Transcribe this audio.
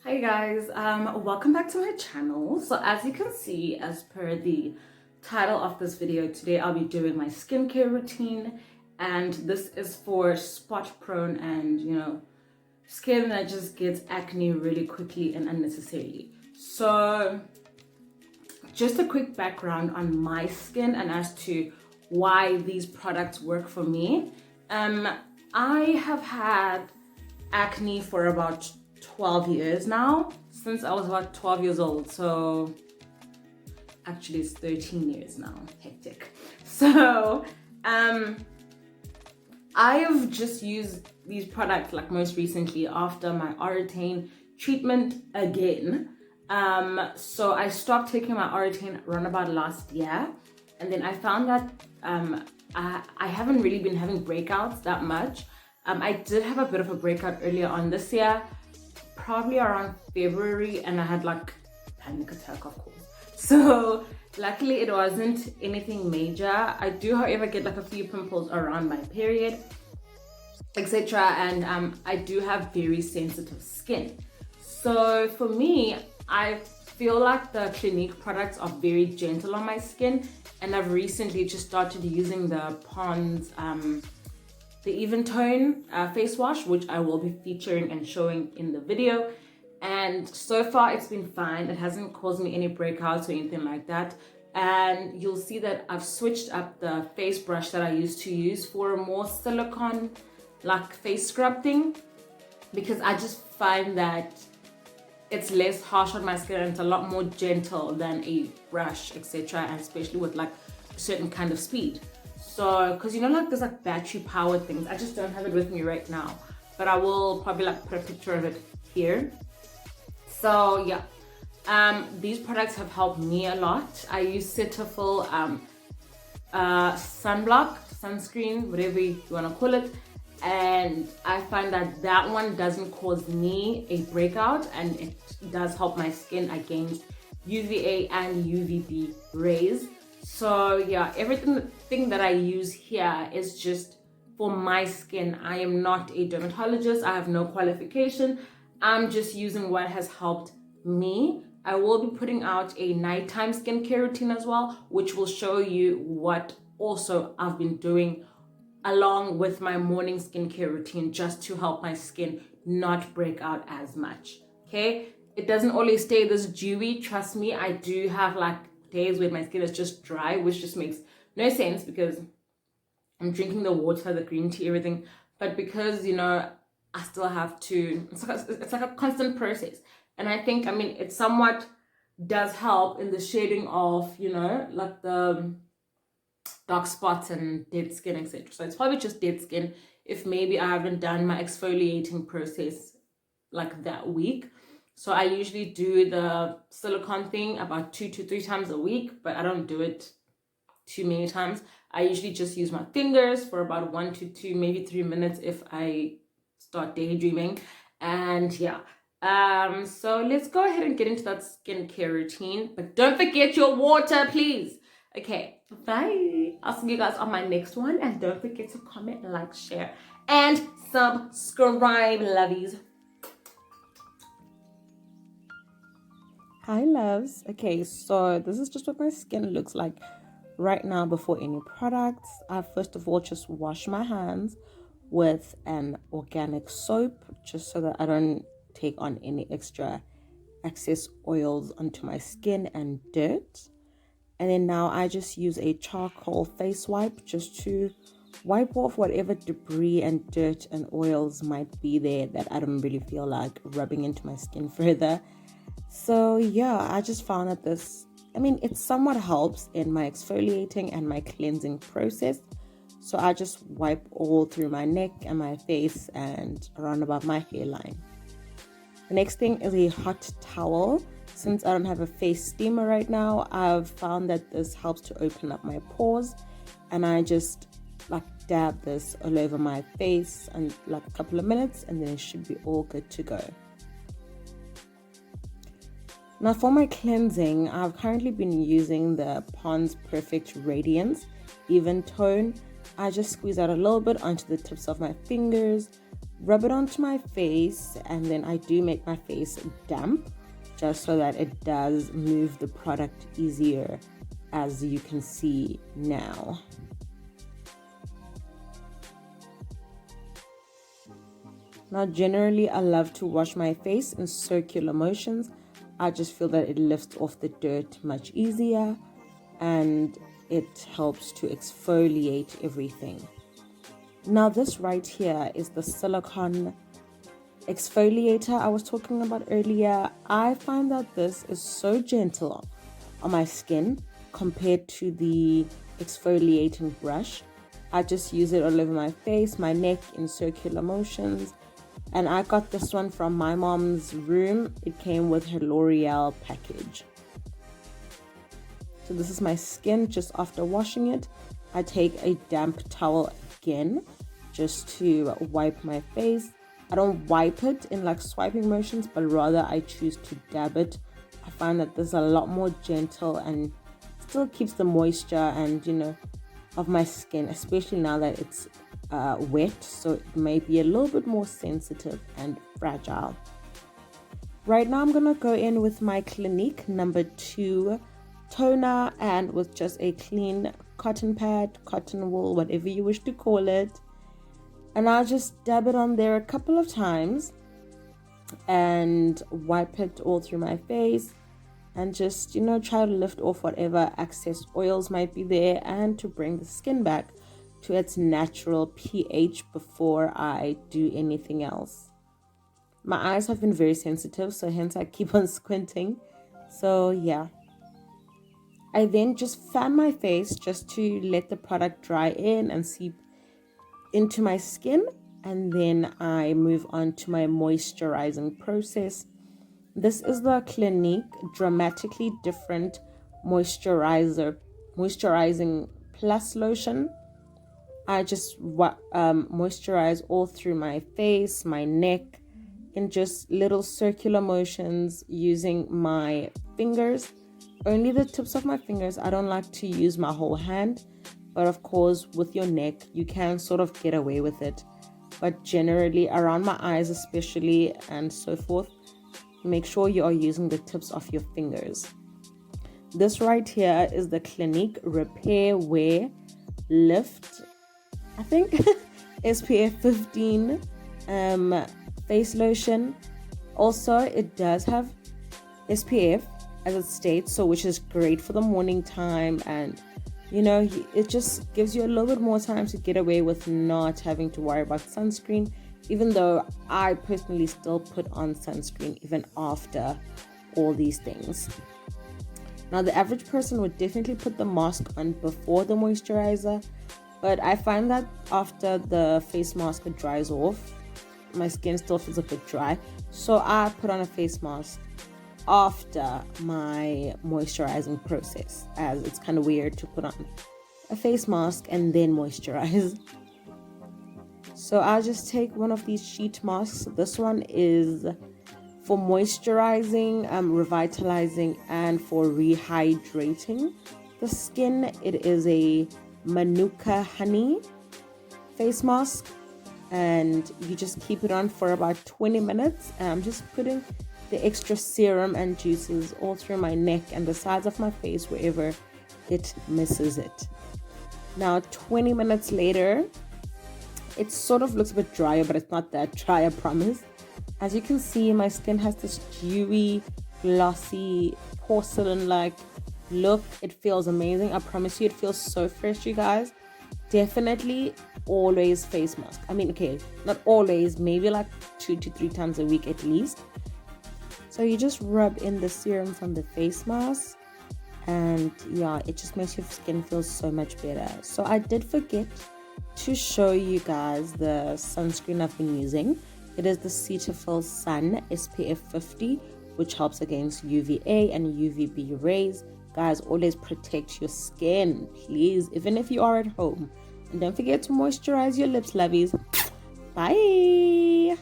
Hi guys, welcome back to my channel. So as you can see, as per the title of this video, today I'll be doing my skincare routine, and this is for spot prone and skin that just gets acne really quickly and unnecessarily. So just a quick background on my skin and as to why these products work for me. I have had acne for about 12 years now, since I was about 12 years old. So actually it's 13 years now. Hectic. So I've just used these products like most recently after my Oratane treatment again. So I stopped taking my Oratane around about last year, and then I found that I haven't really been having breakouts that much. I did have a bit of a breakout earlier on this year, probably around February, and I had like panic attack, of course. So luckily it wasn't anything major. I do, however, get like a few pimples around my period, etc. And I do have very sensitive skin. So for me, I feel like the Clinique products are very gentle on my skin, and I've recently just started using the Pond's the Even Tone face wash, which I will be featuring and showing in the video. And so far it's been fine. It hasn't caused me any breakouts or anything like that. And you'll see that I've switched up the face brush that I used to use for a more silicone like face scrub thing, because I just find that it's less harsh on my skin and it's a lot more gentle than a brush, etc. And especially with like a certain kind of speed. So, because like there's like battery powered things, I just don't have it with me right now, but I will probably like put a picture of it here. So yeah, these products have helped me a lot. I use Cetaphil sunblock, sunscreen, whatever you want to call it, and I find that that one doesn't cause me a breakout, and it does help my skin against UVA and UVB rays. So yeah, everything that I use here is just for my skin. I am not a dermatologist. I have no qualification. I'm just using what has helped me. I will be putting out a nighttime skincare routine as well, which will show you what also I've been doing along with my morning skincare routine, just to help my skin not break out as much. Okay, it doesn't always stay this dewy. Trust me, I do have like days where my skin is just dry, which just makes no sense because I'm drinking the water, the green tea, everything. But because I still have to, it's like a constant process. And I think, it somewhat does help in the shading of like the dark spots and dead skin, etc. So it's probably just dead skin if maybe I haven't done my exfoliating process like that week. So I usually do the silicone thing about 2 to 3 times a week, but I don't do it too many times. I usually just use my fingers for about 1 to 2, maybe 3 minutes if I start daydreaming. And yeah, so let's go ahead and get into that skincare routine. But don't forget your water, please. Okay, bye. I'll see you guys on my next one. And don't forget to comment, like, share, and subscribe, lovies. Hi loves. Okay, so this is just what my skin looks like right now before any products. I first of all just wash my hands with an organic soap, just so that I don't take on any extra excess oils onto my skin and dirt. And then now I just use a charcoal face wipe just to wipe off whatever debris and dirt and oils might be there that I don't really feel like rubbing into my skin further. So yeah, I just found that this, it somewhat helps in my exfoliating and my cleansing process. So I just wipe all through my neck and my face and around about my hairline. The next thing is a hot towel. Since I don't have a face steamer right now, I've found that this helps to open up my pores, and I just like dab this all over my face and like a couple of minutes, and then it should be all good to go. Now for my cleansing, I've currently been using the Pond's Perfect Radiance Even Tone. I just squeeze out a little bit onto the tips of my fingers, rub it onto my face, and then I do make my face damp just so that it does move the product easier, as you can see now. Now generally I love to wash my face in circular motions. I just feel that it lifts off the dirt much easier and it helps to exfoliate everything. Now this right here is the silicone exfoliator I was talking about earlier. I find that this is so gentle on my skin compared to the exfoliating brush. I just use it all over my face, my neck, in circular motions. And I got this one from my mom's room. It came with her L'Oreal package. So this is my skin just after washing it. I take a damp towel again just to wipe my face. I don't wipe it in like swiping motions, but rather I choose to dab it. I find that this is a lot more gentle and still keeps the moisture and, you know, of my skin, especially now that it's wet, so it may be a little bit more sensitive and fragile. Right now I'm gonna go in with my Clinique number 2 toner and with just a clean cotton pad, cotton wool, whatever you wish to call it. And I'll just dab it on there a couple of times and wipe it all through my face and just, you know, try to lift off whatever excess oils might be there and to bring the skin back to its natural pH before I do anything else. My eyes have been very sensitive, so hence I keep on squinting. So yeah. I then just fan my face just to let the product dry in and seep into my skin, and then I move on to my moisturizing process. This is the Clinique Dramatically Different Moisturizing Plus Lotion. I just moisturize all through my face, my neck, in just little circular motions using my fingers. Only the tips of my fingers. I don't like to use my whole hand. But of course, with your neck, you can sort of get away with it. But generally, around my eyes especially, and so forth, make sure you are using the tips of your fingers. This right here is the Clinique Repairwear Lift, I think, SPF 15 face lotion. Also, it does have SPF, as it states, so which is great for the morning time, and you know, it just gives you a little bit more time to get away with not having to worry about sunscreen, even though I personally still put on sunscreen even after all these things. Now, the average person would definitely put the mask on before the moisturizer, but I find that after the face mask dries off, my skin still feels a bit dry, so I put on a face mask after my moisturizing process, as it's kind of weird to put on a face mask and then moisturize. So I'll just take one of these sheet masks. This one is for moisturizing, revitalizing, and for rehydrating the skin. It is a Manuka honey face mask, and you just keep it on for about 20 minutes. And I'm just putting the extra serum and juices all through my neck and the sides of my face, wherever it misses it. Now 20 minutes later, it sort of looks a bit drier, but it's not that dry, I promise. As you can see, my skin has this dewy, glossy, porcelain-like look. It feels amazing. I promise you, it feels so fresh, you guys. Definitely always face mask. I mean, okay, not always, maybe like 2 to 3 times a week at least. So you just rub in the serum from the face mask, and yeah, it just makes your skin feel so much better. So I did forget to show you guys the sunscreen I've been using. It is the Cetaphil Sun SPF 50, which helps against UVA and UVB rays. Guys, always protect your skin, please, even if you are at home. And don't forget to moisturize your lips, lovies. Bye.